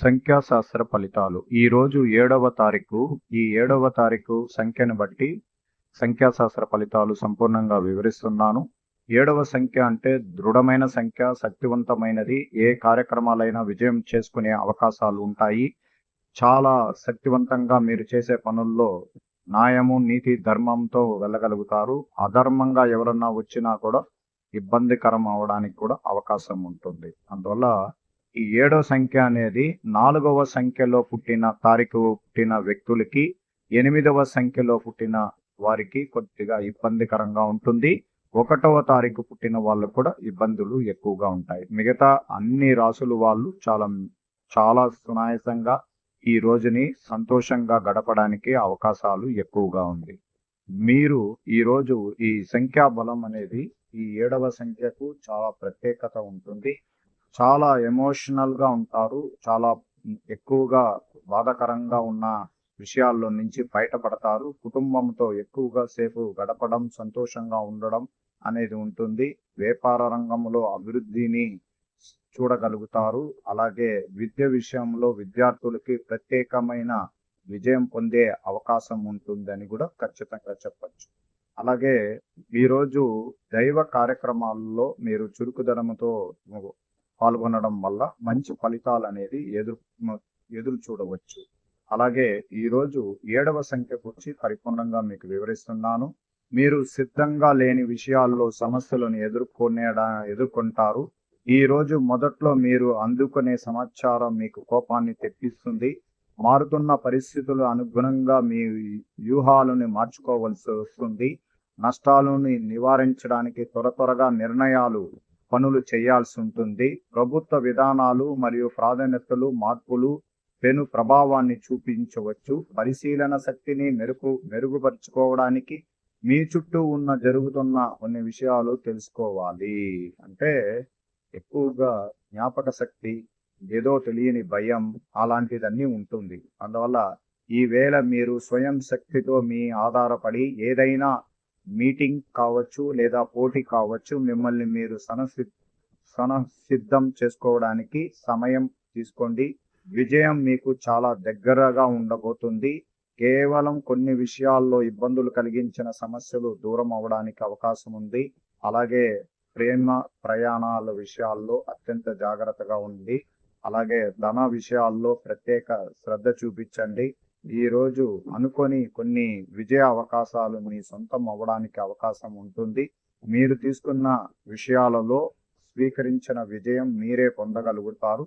సంఖ్యాశాస్త్ర ఫలితాలు ఈరోజు 7వ తారీఖు. ఈ 7వ తారీఖు సంఖ్యను బట్టి సంఖ్యాశాస్త్ర ఫలితాలు సంపూర్ణంగా వివరిస్తున్నాను. 7వ సంఖ్య అంటే దృఢమైన సంఖ్య, శక్తివంతమైనది. ఏ కార్యక్రమాలైనా విజయం చేసుకునే అవకాశాలు ఉంటాయి. చాలా శక్తివంతంగా మీరు చేసే పనుల్లో న్యాయము, నీతి, ధర్మంతో వెళ్ళగలుగుతారు. అధర్మంగా ఎవరన్నా వచ్చినా కూడా ఇబ్బందికరం అవడానికి కూడా అవకాశం ఉంటుంది. అందువల్ల ఈ 7వ సంఖ్య అనేది 4వ సంఖ్యలో పుట్టిన వ్యక్తులకి 8వ సంఖ్యలో పుట్టిన వారికి కొద్దిగా ఇబ్బందికరంగా ఉంటుంది. 1వ తారీఖు పుట్టిన వాళ్ళకు కూడా ఇబ్బందులు ఎక్కువగా ఉంటాయి. మిగతా అన్ని రాసుల వాళ్ళు చాలా సునాయాసంగా ఈ రోజుని సంతోషంగా గడపడానికి అవకాశాలు ఎక్కువగా ఉంది. మీరు ఈరోజు ఈ సంఖ్యా బలం అనేది ఈ 7వ సంఖ్యకు చాలా ప్రత్యేకత ఉంటుంది. చాలా ఎమోషనల్గా ఉంటారు. చాలా ఎక్కువగా బాధాకరంగా ఉన్న విషయాల్లో నుంచి బయటపడతారు. కుటుంబంతో ఎక్కువగా సేపు గడపడం, సంతోషంగా ఉండడం అనేది ఉంటుంది. వ్యాపార రంగంలో అభివృద్ధిని చూడగలుగుతారు. అలాగే విద్య విషయంలో విద్యార్థులకి ప్రత్యేకమైన విజయం పొందే అవకాశం ఉంటుందని కూడా ఖచ్చితంగా చెప్పచ్చు. అలాగే ఈరోజు దైవ కార్యక్రమాల్లో మీరు చురుకుదనంతో పాల్గొనడం వల్ల మంచి ఫలితాలు అనేది ఎదురు చూడవచ్చు. అలాగే ఈరోజు 7వ సంఖ్య గురించి పరిపూర్ణంగా మీకు వివరిస్తున్నాను. మీరు సిద్ధంగా లేని విషయాల్లో సమస్యలను ఎదుర్కొంటారు. ఈ రోజు మొదట్లో మీరు అందుకునే సమాచారం మీకు కోపాన్ని తెప్పిస్తుంది. మారుతున్న పరిస్థితులు అనుగుణంగా మీ వ్యూహాలను మార్చుకోవాల్సి వస్తుంది. నష్టాలను నివారించడానికి త్వరగా పనులు చేయాల్సి ఉంటుంది. ప్రభుత్వ విధానాలు మరియు ప్రాధాన్యతలు మార్పులు పెను ప్రభావాన్ని చూపించవచ్చు. పరిశీలన శక్తిని మెరుగుపరుచుకోవడానికి మీ చుట్టూ జరుగుతున్న కొన్ని విషయాలు తెలుసుకోవాలి. అంటే ఎక్కువగా జ్ఞాపక శక్తి, ఏదో తెలియని భయం అలాంటిదన్నీ ఉంటుంది. అందువల్ల ఈవేళ మీరు స్వయం శక్తితో మీ ఆధారపడి ఏదైనా మీటింగ్ కావచ్చు లేదా పోటీ కావచ్చు, మిమ్మల్ని మీరు సిద్ధం చేసుకోవడానికి సమయం తీసుకోండి. విజయం మీకు చాలా దగ్గరగా ఉండబోతుంది. కేవలం కొన్ని విషయాల్లో ఇబ్బందులు కలిగించిన సమస్యలు దూరం అవడానికి అవకాశం ఉంది. అలాగే ప్రేమ ప్రయాణాల విషయాల్లో అత్యంత జాగ్రత్తగా ఉంది. అలాగే ధన విషయాల్లో ప్రత్యేక శ్రద్ధ చూపించండి. ఈ రోజు అనుకొని కొన్ని విజయ అవకాశాలు మీ సొంతం అవ్వడానికి అవకాశం ఉంటుంది. మీరు తీసుకున్న విషయాలలో స్వీకరించిన విజయం మీరే పొందగలుగుతారు.